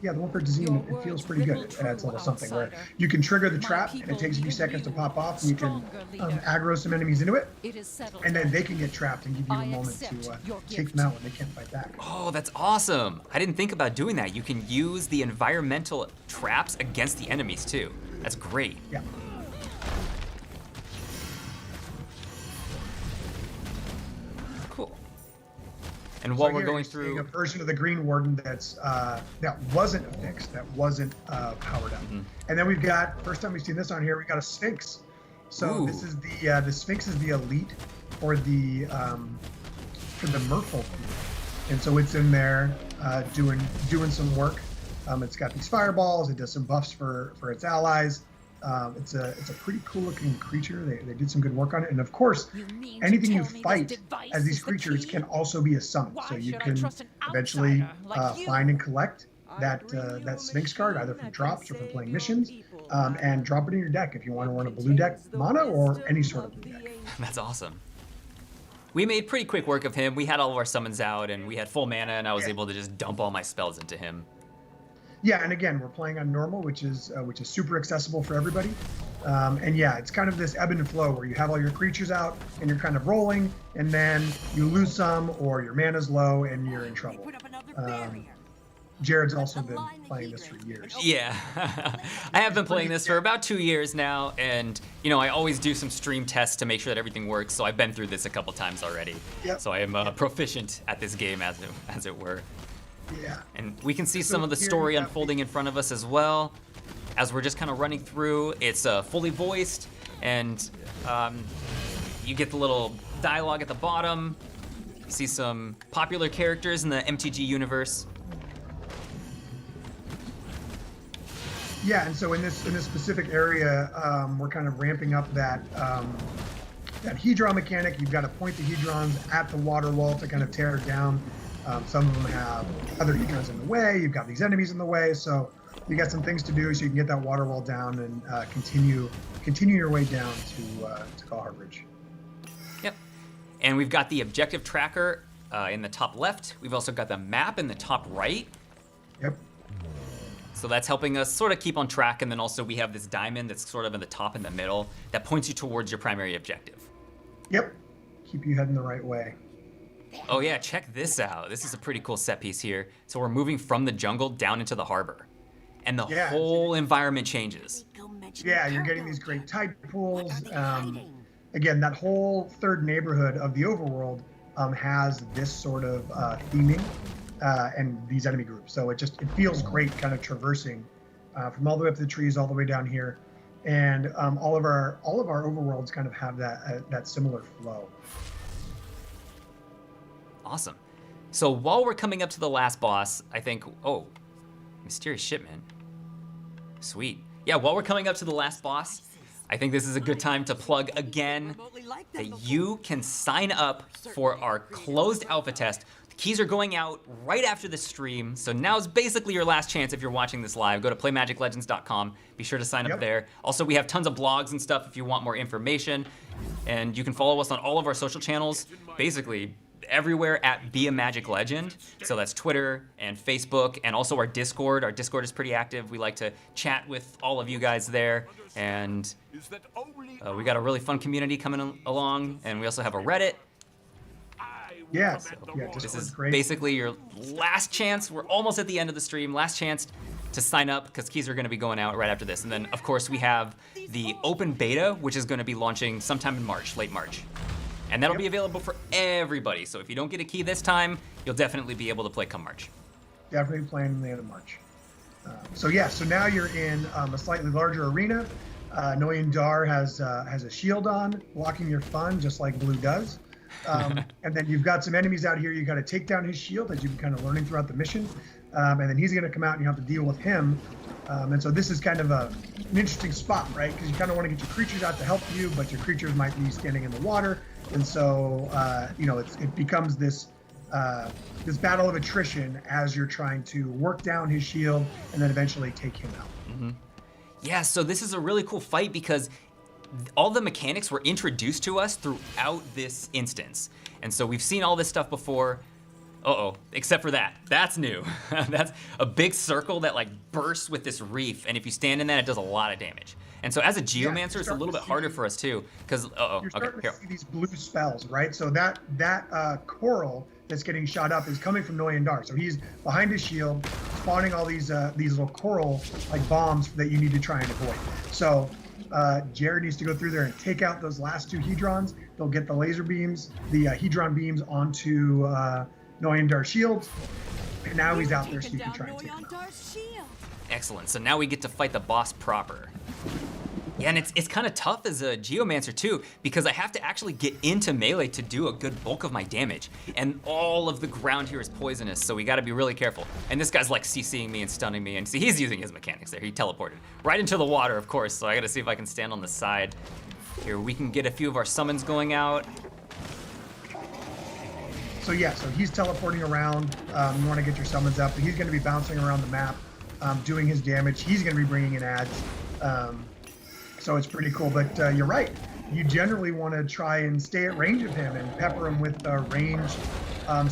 yeah, the one for Tazeem, it feels pretty good. It adds a little something where you can trigger the trap and it takes a few seconds to pop off, and you can aggro some enemies into it, and then they can get trapped and give you a moment to take them out when they can't fight back. Oh, that's awesome. I didn't think about doing that. You can use the environmental traps against the enemies too. That's great. Yeah. And while we're going through a version of the Green Warden that wasn't affixed, that wasn't powered up, and then we've got, first time we've seen this on here, we got a Sphinx. So this is the Sphinx is the elite for the Merfolk, and so it's in there doing some work. It's got these fireballs. It does some buffs for its allies. It's a pretty cool looking creature. They did some good work on it, and of course, anything you fight as these creatures can also be a summon. So you can eventually find and collect that Sphinx card either from drops or from playing missions, and drop it in your deck if you want to run a blue deck mana or any sort of blue deck. That's awesome. We made pretty quick work of him. We had all of our summons out, and we had full mana, and I was able to just dump all my spells into him. Yeah, and again, we're playing on normal, which is super accessible for everybody. And yeah, it's kind of this ebb and flow where you have all your creatures out and you're kind of rolling, and then you lose some or your mana's low and you're in trouble. Jared's also been playing this for years. Yeah, I have been playing this for about 2 years now, and you know I always do some stream tests to make sure that everything works. So I've been through this a couple times already. Yep. So I am proficient at this game, as it were. Yeah. And we can see some of the story unfolding in front of us as well, as we're just kind of running through. It's fully voiced, and you get the little dialogue at the bottom. You see some popular characters in the MTG universe. Yeah, and so in this specific area, we're kind of ramping up that Hedron mechanic. You've got to point the Hedrons at the water wall to kind of tear it down. Some of them have other Hedrons in the way. You've got these enemies in the way, so you got some things to do so you can get that water wall down and continue your way down to Call Bridge. Yep. And we've got the objective tracker in the top left. We've also got the map in the top right. Yep. So that's helping us sort of keep on track, and then also we have this diamond that's sort of in the top in the middle that points you towards your primary objective. Yep. Keep you heading the right way. Oh yeah, check this out. This is a pretty cool set piece here. So we're moving from the jungle down into the harbor, and the whole environment changes. Yeah, you're getting these great tide pools. Again, that whole third neighborhood of the overworld has this sort of theming. And these enemy groups, so it feels great, kind of traversing from all the way up the trees, all the way down here, and all of our overworlds kind of have that similar flow. Awesome. So while we're coming up to the last boss, I think, mysterious shipment. Sweet. Yeah, while we're coming up to the last boss, I think this is a good time to plug again that you can sign up for our closed alpha test. Keys are going out right after this stream, so now's basically your last chance if you're watching this live. Go to playmagiclegends.com. Be sure to sign up there. Also, we have tons of blogs and stuff if you want more information, and you can follow us on all of our social channels, basically everywhere at Be a Magic Legend. So that's Twitter and Facebook, and also our Discord. Our Discord is pretty active. We like to chat with all of you guys there, and we got a really fun community coming along, and we also have a Reddit. Yeah, this is basically your last chance. We're almost at the end of the stream. Last chance to sign up because keys are going to be going out right after this. And then, of course, we have the open beta, which is going to be launching sometime in March, late March. And that'll be available for everybody. So if you don't get a key this time, you'll definitely be able to play come March. Definitely playing in the end of March. So now you're in a slightly larger arena. Noyan Dar has a shield on, blocking your fun, just like Blue does. And then you've got some enemies out here. You got to take down his shield, as you've been kind of learning throughout the mission. And then he's going to come out and you have to deal with him. And so this is kind of an interesting spot, right? Because you kind of want to get your creatures out to help you, but your creatures might be standing in the water. And so, it becomes this battle of attrition as you're trying to work down his shield and then eventually take him out. Mm-hmm. Yeah, so this is a really cool fight because all the mechanics were introduced to us throughout this instance. And so we've seen all this stuff before. Except for that. That's new. That's a big circle that like bursts with this reef, and if you stand in that, it does a lot of damage. And so as a Geomancer, it's a little bit harder for us too, because you're starting to see these blue spells, right? So that coral that's getting shot up is coming from Noyan Dar. So he's behind his shield, spawning all these little coral like bombs that you need to try and avoid. So Jared needs to go through there and take out those last two Hedrons. They'll get the laser beams, the Hedron beams onto Noyan Dar's shield, and now he's out there so you can try and take him out. Excellent. So now we get to fight the boss proper. Yeah, and it's kind of tough as a Geomancer too, because I have to actually get into melee to do a good bulk of my damage, and all of the ground here is poisonous, so we got to be really careful. And this guy's like CCing me and stunning me, and see, he's using his mechanics there. He teleported right into the water, of course, so I got to see if I can stand on the side. Here, we can get a few of our summons going out. So he's teleporting around. You want to get your summons up, but he's going to be bouncing around the map, doing his damage. He's going to be bringing in adds. So it's pretty cool, but you're right. You generally want to try and stay at range of him and pepper him with ranged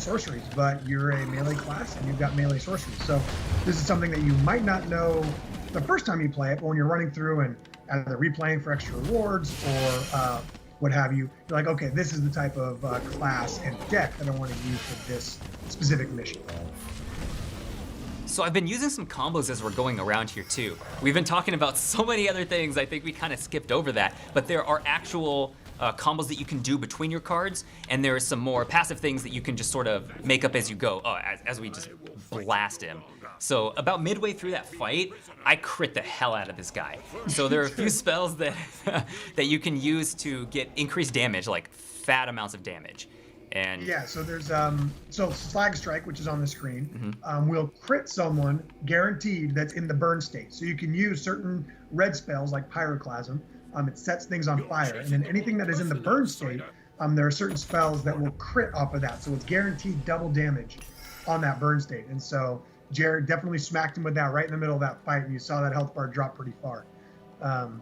sorceries, but you're a melee class and you've got melee sorceries. So this is something that you might not know the first time you play it, but when you're running through and either replaying for extra rewards or what have you, you're like, okay, this is the type of class and deck that I want to use for this specific mission. So I've been using some combos as we're going around here too. We've been talking about so many other things, I think we kind of skipped over that, but there are actual combos that you can do between your cards, and there are some more passive things that you can just sort of make up as you go, as we just blast him. So about midway through that fight, I crit the hell out of this guy. So there are a few spells that that you can use to get increased damage, like fat amounts of damage. And yeah, so there's so Slag Strike, which is on the screen, will crit someone guaranteed that's in the burn state. So you can use certain red spells like Pyroclasm. It sets things on fire, and then anything that is in the burn state, there are certain spells that will crit off of that. So it's guaranteed double damage on that burn state. And so Jared definitely smacked him with that right in the middle of that fight, and you saw that health bar drop pretty far. So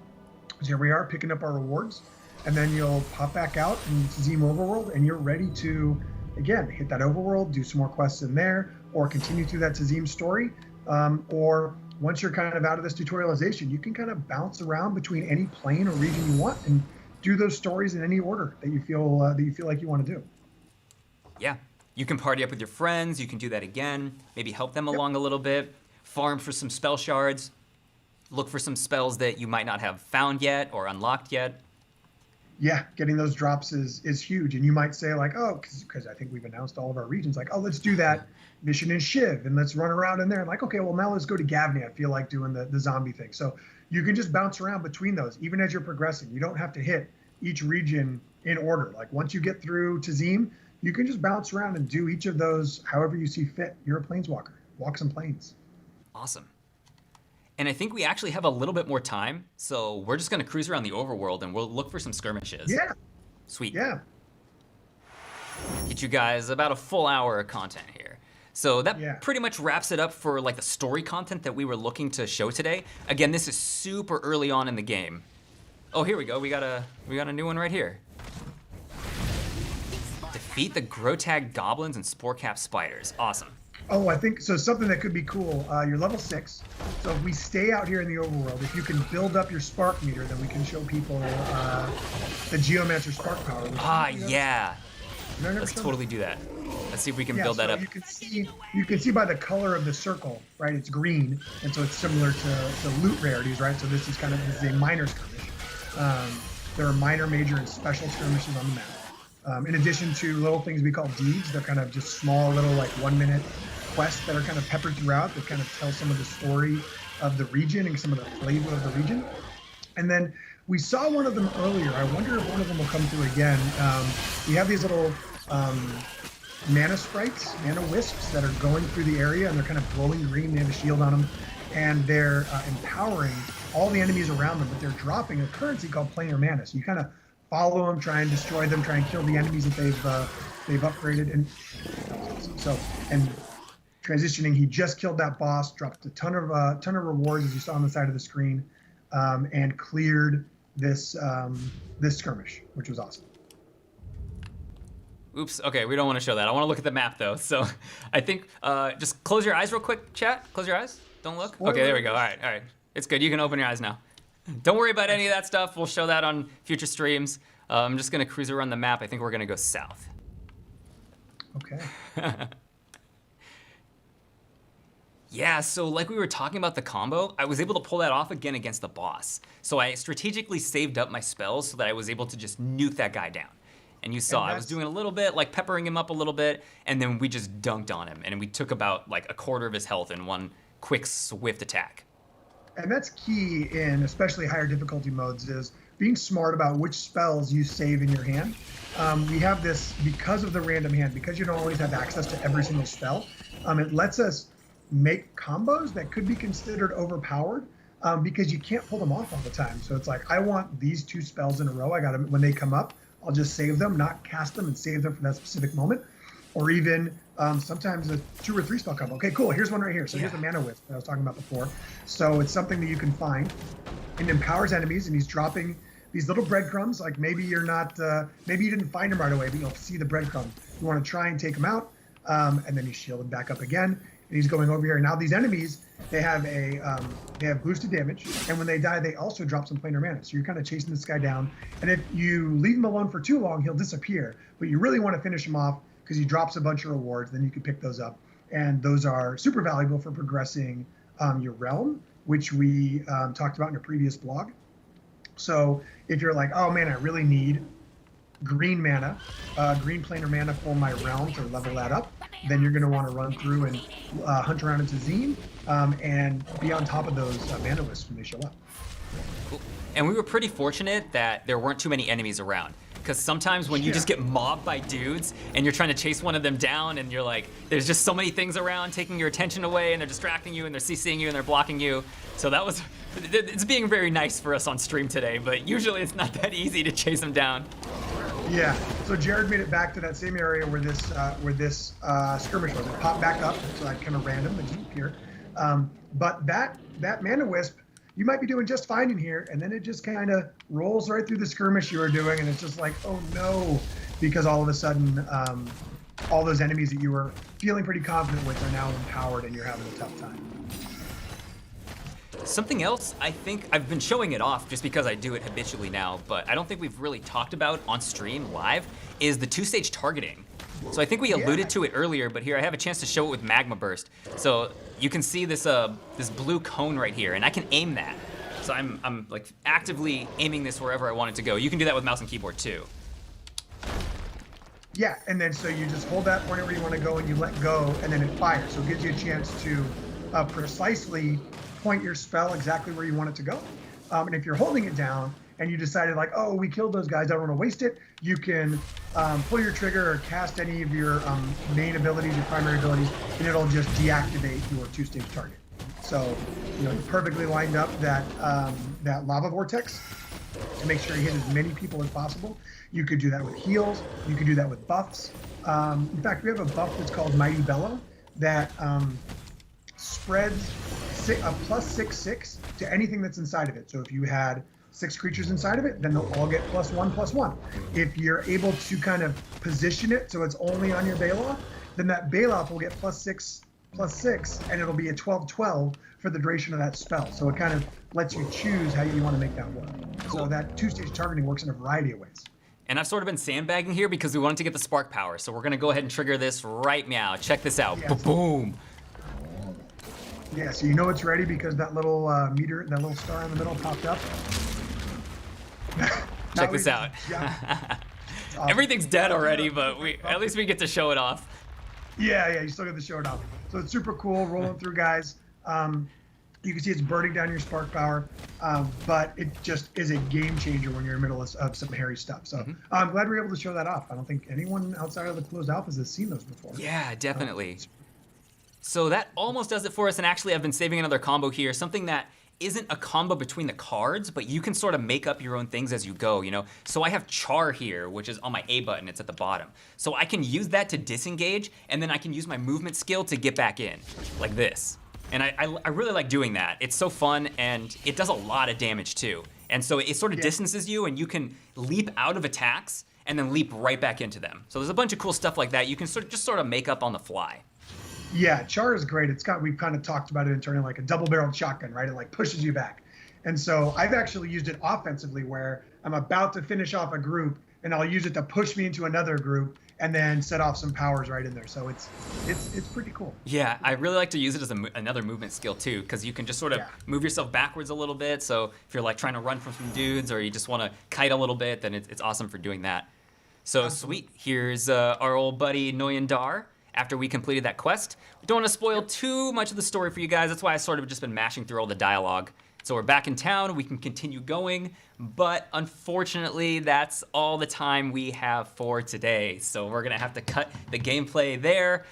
here we are picking up our rewards. And then you'll pop back out in Tazeem Overworld, and you're ready to, again, hit that overworld, do some more quests in there, or continue through that Tazeem story. Or once you're kind of out of this tutorialization, you can kind of bounce around between any plane or region you want and do those stories in any order that you feel like you want to do. Yeah, you can party up with your friends. You can do that again. Maybe help them along a little bit. Farm for some spell shards. Look for some spells that you might not have found yet or unlocked yet. Yeah, getting those drops is huge. And you might say like, oh, because I think we've announced all of our regions, like, oh, let's do that mission in Shiv and let's run around in there. And like, okay, well, now let's go to Gavney. I feel like doing the zombie thing. So you can just bounce around between those, even as you're progressing. You don't have to hit each region in order. Like once you get through Tazeem, you can just bounce around and do each of those however you see fit. You're a planeswalker. Walk some planes. Awesome. And I think we actually have a little bit more time, so we're just going to cruise around the overworld and we'll look for some skirmishes. Yeah. Sweet. Yeah. Get you guys about a full hour of content here. So that pretty much wraps it up for like the story content that we were looking to show today. Again, this is super early on in the game. Oh, here we go. We got a new one right here. Defeat the Grotag goblins and Sporecap spiders. Awesome. Oh, I think so. Something that could be cool. You're level 6, so if we stay out here in the overworld, if you can build up your spark meter, then we can show people the Geomancer spark power. Yeah. Let's totally do that. Let's see if we can build that up. You can see by the color of the circle, right? It's green, and so it's similar to loot rarities, right? So this is a minor skirmish. There are minor, major, and special skirmishes on the map. In addition to little things we call deeds, they're kind of just small little like 1-minute quests that are kind of peppered throughout that kind of tell some of the story of the region and some of the flavor of the region. And then we saw one of them earlier. I wonder if one of them will come through again. We have these little mana sprites, mana wisps that are going through the area, and they're kind of glowing green. They have a shield on them, and they're empowering all the enemies around them, but they're dropping a currency called planar mana. So you kind of follow them, try and destroy them, try and kill the enemies that they've upgraded. And so, and transitioning, he just killed that boss, dropped a ton of rewards as you saw on the side of the screen, and cleared this this skirmish, which was awesome. Oops. Okay, we don't want to show that. I want to look at the map though. So, I think just close your eyes real quick, chat. Close your eyes. Don't look. Okay, there we go. All right. It's good. You can open your eyes now. Don't worry about any of that stuff. We'll show that on future streams. I'm just gonna cruise around the map. I think we're gonna go south. Okay. Yeah, so like we were talking about the combo, I was able to pull that off again against the boss. So I strategically saved up my spells so that I was able to just nuke that guy down. And you saw, I was doing a little bit, like peppering him up a little bit, and then we just dunked on him. And we took about like a quarter of his health in one quick, swift attack. And that's key in especially higher difficulty modes, is being smart about which spells you save in your hand. We have this, because of the random hand, because you don't always have access to every single spell, it lets us make combos that could be considered overpowered because you can't pull them off all the time. So it's like, I want these 2 spells in a row. I got them when they come up. I'll just save them, not cast them, and save them for that specific moment. Or even sometimes a 2 or 3 spell combo. Okay, cool. Here's one right here. So here's the mana wisp that I was talking about before. So it's something that you can find. It empowers enemies, and he's dropping these little breadcrumbs. Like maybe you're not, maybe you didn't find him right away, but you'll see the breadcrumb. You want to try and take him out, and then he's shielded back up again. And he's going over here. Now these enemies, they have boosted damage, and when they die, they also drop some planar mana. So you're kind of chasing this guy down, and if you leave him alone for too long, he'll disappear. But you really want to finish him off because he drops a bunch of rewards. Then you can pick those up and those are super valuable for progressing your realm, which we talked about in a previous blog. So if you're like, oh man, I really need green mana, green planar mana for my realm to level that up, then you're going to want to run through and hunt around in Tazeem and be on top of those mana lists when they show up. And we were pretty fortunate that there weren't too many enemies around. Because sometimes when you just get mobbed by dudes and you're trying to chase one of them down and you're like, there's just so many things around taking your attention away and they're distracting you and they're CCing you and they're blocking you. So that was, it's being very nice for us on stream today, but usually it's not that easy to chase them down. Yeah, so Jared made it back to that same area where this skirmish was. It popped back up, so that kind of random, it just appeared. But that mana wisp, you might be doing just fine in here, and then it just kind of rolls right through the skirmish you were doing, and it's just like, oh no, because all of a sudden, all those enemies that you were feeling pretty confident with are now empowered, and you're having a tough time. Something else, I think I've been showing it off just because I do it habitually now, but I don't think we've really talked about on stream live, is the 2-stage targeting. So I think we alluded to it earlier, but here I have a chance to show it with Magma Burst. So you can see this this blue cone right here, and I can aim that. So I'm like actively aiming this wherever I want it to go. You can do that with mouse and keyboard too. Yeah, and then so you just hold that wherever you want to go and you let go, and then it fires. So it gives you a chance to precisely point your spell exactly where you want it to go. And if you're holding it down and you decided like, oh, we killed those guys, I don't want to waste it, you can pull your trigger or cast any of your main abilities, your primary abilities, and it'll just deactivate your 2-stage target. So, you know, you perfectly lined up that lava vortex to make sure you hit as many people as possible. You could do that with heals. You could do that with buffs. In fact, we have a buff that's called Mighty Bellow that spreads a +6/6 to anything that's inside of it. So if you had 6 creatures inside of it, then they'll all get +1/+1. If you're able to kind of position it so it's only on your Baloth, then that Baloth will get +6/6, and it'll be a 12/12 for the duration of that spell. So it kind of lets you choose how you want to make that work. Cool. So that 2-stage targeting works in a variety of ways. And I've sort of been sandbagging here because we wanted to get the spark power. So we're gonna go ahead and trigger this right now. Check this out, boom. Yeah, so you know it's ready because that little meter, that little star in the middle popped up. Check this out. Awesome. Everything's dead already, but at least we get to show it off. Yeah, you still get to show it off. So it's super cool, rolling through, guys. You can see it's burning down your spark power, but it just is a game changer when you're in the middle of some hairy stuff. So I'm glad we were able to show that off. I don't think anyone outside of the closed alphas has seen those before. Yeah, definitely. So that almost does it for us, and actually I've been saving another combo here, something that isn't a combo between the cards, but you can sort of make up your own things as you go, you know? So I have Char here, which is on my A button, it's at the bottom. So I can use that to disengage, and then I can use my movement skill to get back in, like this. And I really like doing that. It's so fun, and it does a lot of damage too. And so it sort of distances you, and you can leap out of attacks, and then leap right back into them. So there's a bunch of cool stuff like that you can just sort of make up on the fly. Yeah, Char is great. We've kind of talked about it internally like a double-barreled shotgun, right? It like pushes you back. And so I've actually used it offensively where I'm about to finish off a group and I'll use it to push me into another group and then set off some powers right in there. So it's pretty cool. Yeah, I really like to use it as another movement skill too, because you can just sort of move yourself backwards a little bit. So if you're like trying to run from some dudes or you just want to kite a little bit, then it's awesome for doing that. So sweet, here's our old buddy Noyandar. After we completed that quest. We don't want to spoil too much of the story for you guys. That's why I sort of just been mashing through all the dialogue. So we're back in town, we can continue going, but unfortunately that's all the time we have for today. So we're gonna have to cut the gameplay there.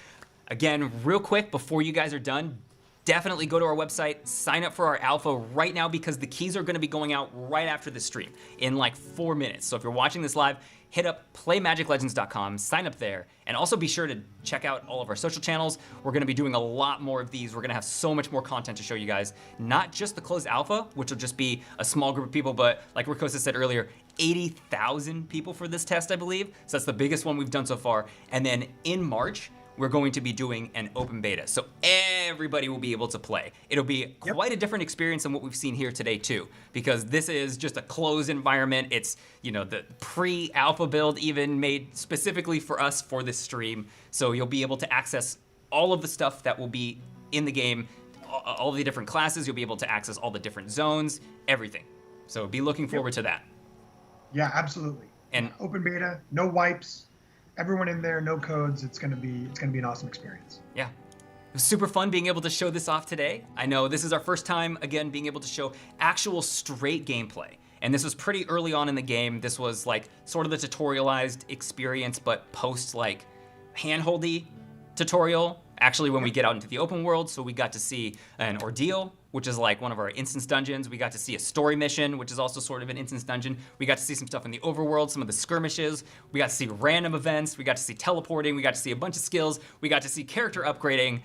Again, real quick, before you guys are done, definitely go to our website, sign up for our alpha right now because the keys are gonna be going out right after the stream in like 4 minutes. So if you're watching this live, hit up playmagiclegends.com, sign up there, and also be sure to check out all of our social channels. We're gonna be doing a lot more of these. We're gonna have so much more content to show you guys, not just the closed alpha, which will just be a small group of people, but like Ricossa said earlier, 80,000 people for this test, I believe. So that's the biggest one we've done so far. And then in March, we're going to be doing an open beta. So everybody will be able to play. It'll be quite a different experience than what we've seen here today too, because this is just a closed environment. It's, you know, the pre-alpha build even made specifically for us for this stream. So you'll be able to access all of the stuff that will be in the game, all the different classes. You'll be able to access all the different zones, everything. So be looking forward to that. Yeah, absolutely. And open beta, no wipes, everyone in there, no codes. It's gonna be an awesome experience. Yeah. It was super fun being able to show this off today. I know this is our first time, again, being able to show actual straight gameplay. And this was pretty early on in the game. This was like sort of the tutorialized experience, but post like handholdy tutorial. Actually, when we get out into the open world, so we got to see an Ordeal, which is like one of our instance dungeons. We got to see a story mission, which is also sort of an instance dungeon. We got to see some stuff in the overworld, some of the skirmishes. We got to see random events. We got to see teleporting. We got to see a bunch of skills. We got to see character upgrading,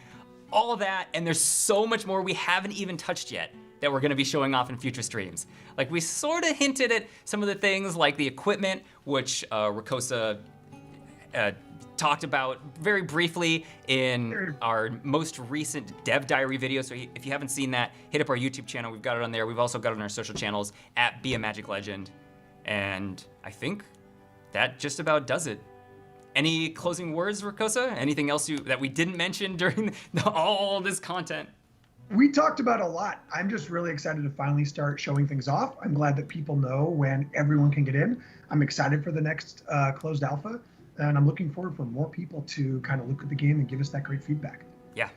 all of that. And there's so much more we haven't even touched yet that we're gonna be showing off in future streams. Like we sort of hinted at some of the things like the equipment, which Ricossa talked about very briefly in our most recent dev diary video. So if you haven't seen that, hit up our YouTube channel. We've got it on there. We've also got it on our social channels at Be a Magic Legend. And I think that just about does it. Any closing words, Ricossa? Anything else that we didn't mention during all this content? We talked about a lot. I'm just really excited to finally start showing things off. I'm glad that people know when everyone can get in. I'm excited for the next closed alpha, and I'm looking forward for more people to kind of look at the game and give us that great feedback. Yeah,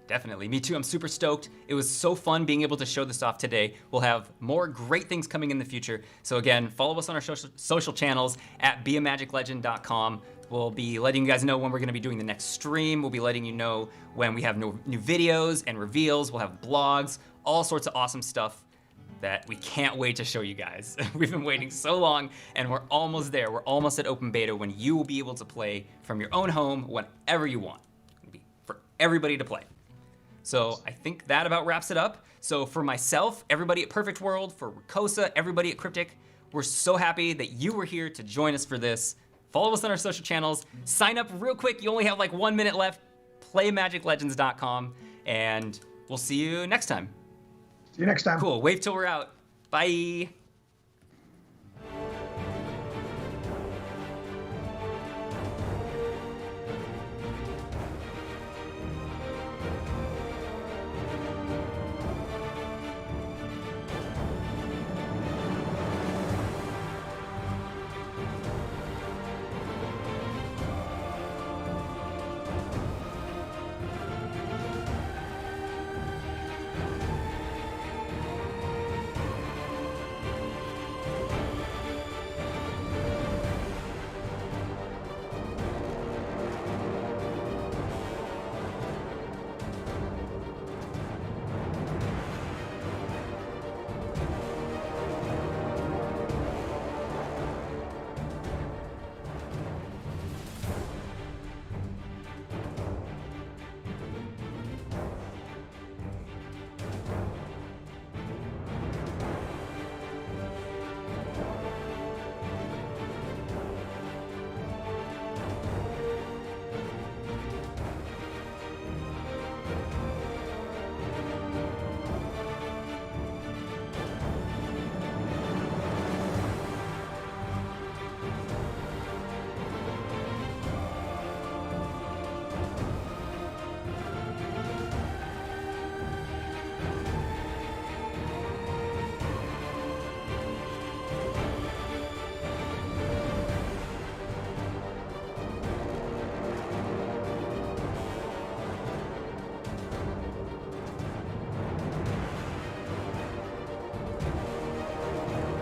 definitely. Me too. I'm super stoked. It was so fun being able to show this off today. We'll have more great things coming in the future. So again, follow us on our social channels at beamagiclegend.com. We'll be letting you guys know when we're going to be doing the next stream. We'll be letting you know when we have new videos and reveals. We'll have blogs, all sorts of awesome stuff that we can't wait to show you guys. We've been waiting so long, and we're almost there. We're almost at open beta when you will be able to play from your own home whenever you want. It'll be for everybody to play. So I think that about wraps it up. So for myself, everybody at Perfect World, for Ricossa, everybody at Cryptic, we're so happy that you were here to join us for this. Follow us on our social channels. Sign up real quick. You only have like 1 minute left. PlayMagicLegends.com, and we'll see you next time. See you next time. Cool. Wave till we're out. Bye.